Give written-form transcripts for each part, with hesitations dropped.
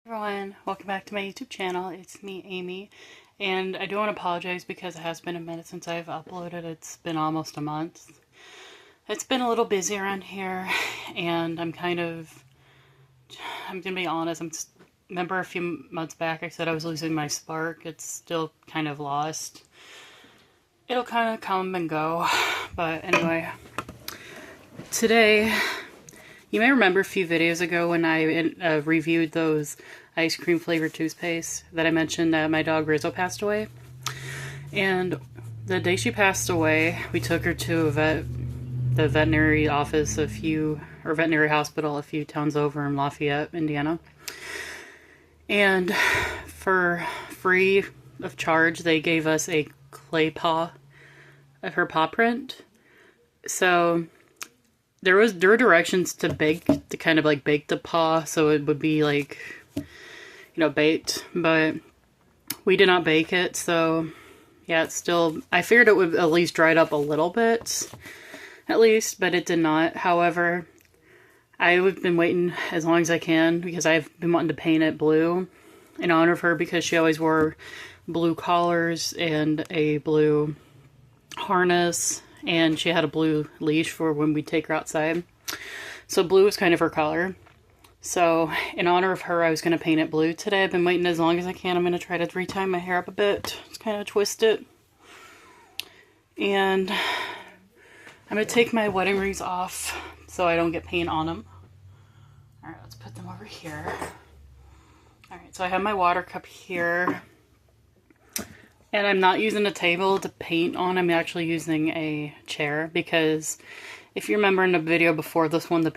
Everyone, welcome back to my YouTube channel. It's me, Amy, and I do want to apologize because it has been a minute since I've uploaded. It's been almost a month. It's been a little busy around here, and I'm gonna be honest, remember a few months back I said I was losing my spark. It's still kind of lost. It'll kind of come and go, but anyway, today, you may remember a few videos ago when I reviewed those ice cream flavored toothpaste that I mentioned that my dog Rizzo passed away. And the day she passed away, we took her to the veterinary office veterinary hospital a few towns over in Lafayette, Indiana. And for free of charge, they gave us a ClayPaw of her paw print. So there were directions to kind of like bake the paw, so it would be like, baked, but we did not bake it, so yeah, it's still, I figured it would at least dry it up a little bit, at least, but it did not. However, I've been waiting as long as I can because I've been wanting to paint it blue in honor of her because she always wore blue collars and a blue harness, and she had a blue leash for when we take her outside. So blue is kind of her color. So in honor of her, I was going to paint it blue today. I've been waiting as long as I can. I'm going to try to retime my hair up a bit. Just kind of twist it. And I'm going to take my wedding rings off so I don't get paint on them. Alright, let's put them over here. Alright, so I have my water cup here. And I'm not using a table to paint on. I'm actually using a chair because if you remember in the video before this one, the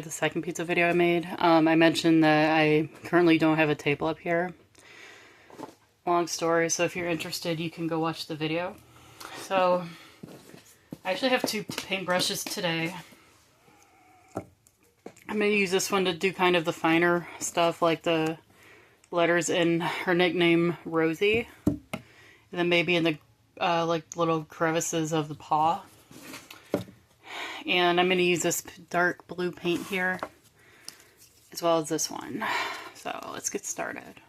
second pizza video I made, I mentioned that I currently don't have a table up here. Long story, so if you're interested, you can go watch the video. So, I actually have two paintbrushes today. I'm going to use this one to do kind of the finer stuff, like the letters in her nickname, Rosie. And then maybe in the like little crevices of the paw. And I'm going to use this dark blue paint here, as well as this one. So let's get started.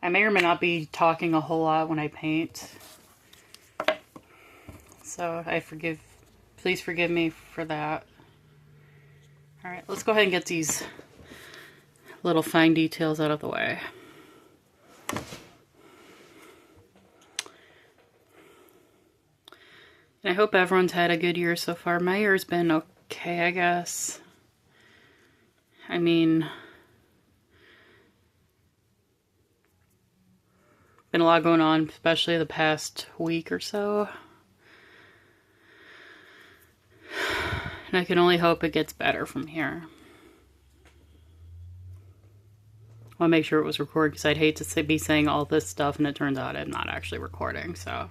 I may or may not be talking a whole lot when I paint. So please forgive me for that. Alright, let's go ahead and get these little fine details out of the way. I hope everyone's had a good year so far. My year's been okay, I guess. I mean, been a lot going on, especially the past week or so. And I can only hope it gets better from here. I'll make sure it was recorded because I'd hate to be saying all this stuff and it turns out I'm not actually recording, so.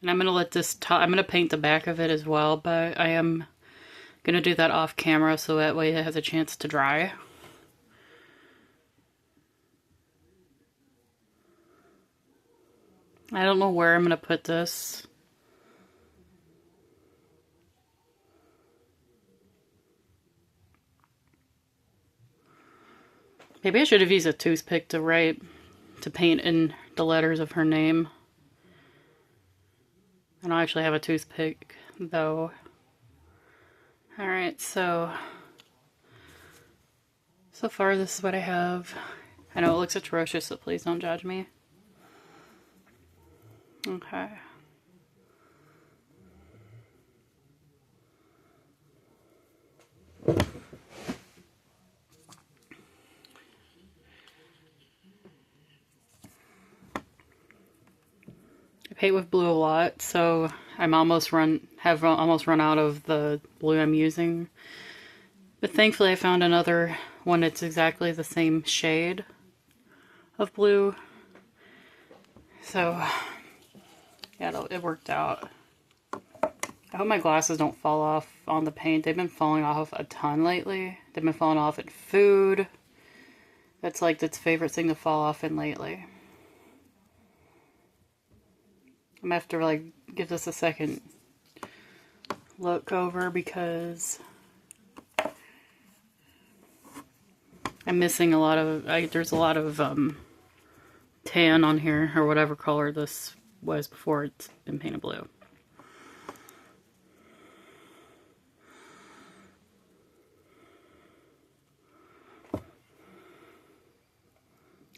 And I'm going to let this I'm going to paint the back of it as well, but I am going to do that off camera so that way it has a chance to dry. I don't know where I'm going to put this. Maybe I should have used a toothpick to paint in the letters of her name. I don't actually have a toothpick, though. Alright, so far this is what I have. I know it looks atrocious, so please don't judge me. Okay. Paint with blue a lot, so have almost run out of the blue I'm using. But thankfully I found another one that's exactly the same shade of blue. So yeah, it worked out. I hope my glasses don't fall off on the paint. They've been falling off a ton lately. They've been falling off in food. That's like its favorite thing to fall off in lately. I'm gonna have to like give this a second look over because I'm missing a lot of, there's a lot of tan on here, or whatever color this was before it's been painted blue.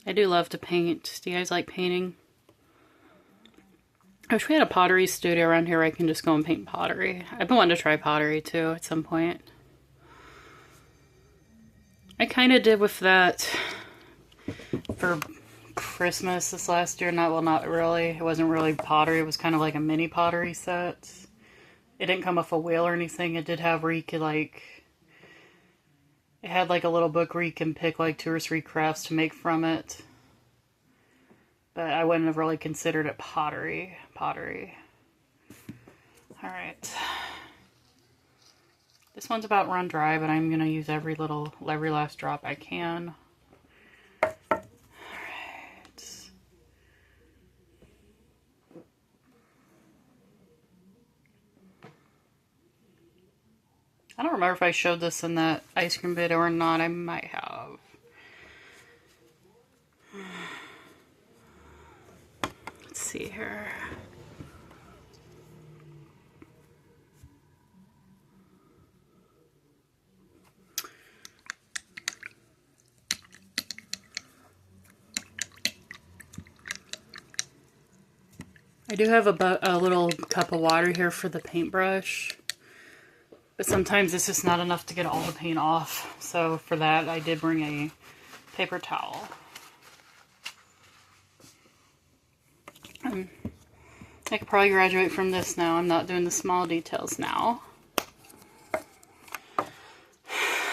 I do love to paint. Do you guys like painting? I wish we had a pottery studio around here where I can just go and paint pottery. I've been wanting to try pottery too at some point. I kind of did with that for Christmas this last year. Not really. It wasn't really pottery. It was kind of like a mini pottery set. It didn't come with a wheel or anything. It did have where you could like, it had like a little book where you can pick like 2 or 3 crafts to make from it. But I wouldn't have really considered it pottery. Alright. This one's about run dry, but I'm going to use every last drop I can. Alright. I don't remember if I showed this in that ice cream video or not. I might have. Let's see here. I do have a little cup of water here for the paintbrush, but sometimes it's just not enough to get all the paint off. So for that, I did bring a paper towel. I could probably graduate from this now. I'm not doing the small details now.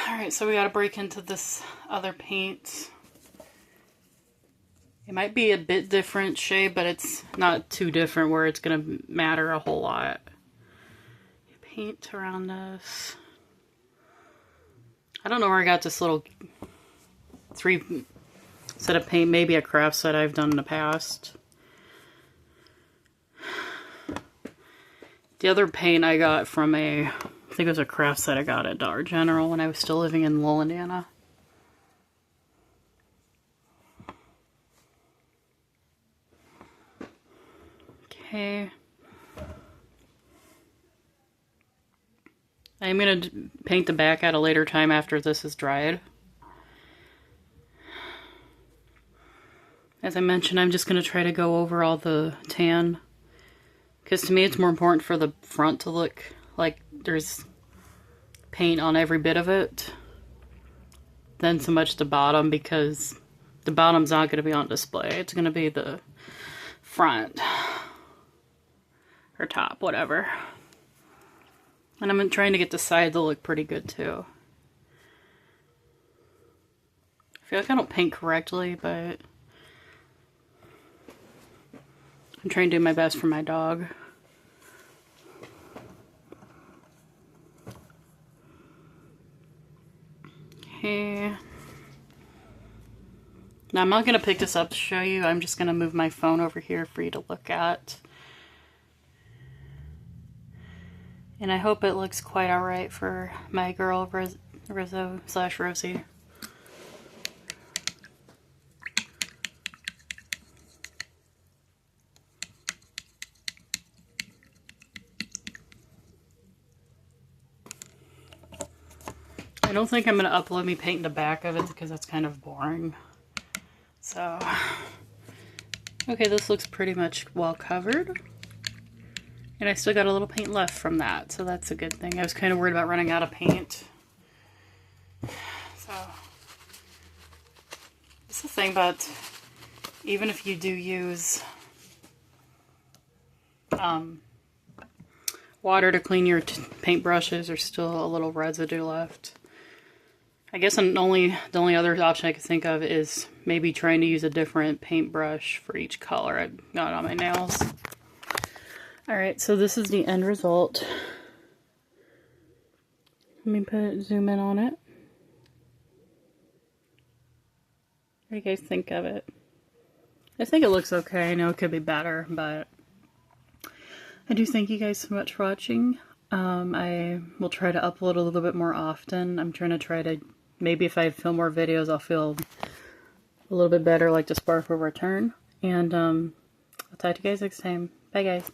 Alright, so we gotta break into this other paint. It might be a bit different shade, but it's not too different where it's gonna matter a whole lot. Paint around this. I don't know where I got this little 3 set of paint, maybe a craft set I've done in the past. The other paint I got from I think it was a craft set I got at Dollar General when I was still living in Lowell, Indiana. Okay. I'm going to paint the back at a later time after this is dried. As I mentioned, I'm just going to try to go over all the tan. Because to me it's more important for the front to look like there's paint on every bit of it than so much the bottom, because the bottom's not going to be on display. It's going to be the front. Or top, whatever. And I'm trying to get the side to look pretty good too. I feel like I don't paint correctly, but I'm trying to do my best for my dog. Okay. Now I'm not going to pick this up to show you. I'm just going to move my phone over here for you to look at. And I hope it looks quite alright for my girl, Rizzo / Rosie. I don't think I'm going to upload me painting the back of it because that's kind of boring. So, okay, this looks pretty much well covered. And I still got a little paint left from that, so that's a good thing. I was kind of worried about running out of paint. So, it's the thing about, even if you do use water to clean your paint brushes, there's still a little residue left. I guess the only other option I could think of is maybe trying to use a different paintbrush for each color I've got on my nails. Alright, so this is the end result. Let me zoom in on it. What do you guys think of it? I think it looks okay. I know it could be better, but I do thank you guys so much for watching. I will try to upload a little bit more often. I'm trying to maybe if I film more videos, I'll feel a little bit better, like the spark will return. And I'll talk to you guys next time. Bye, guys.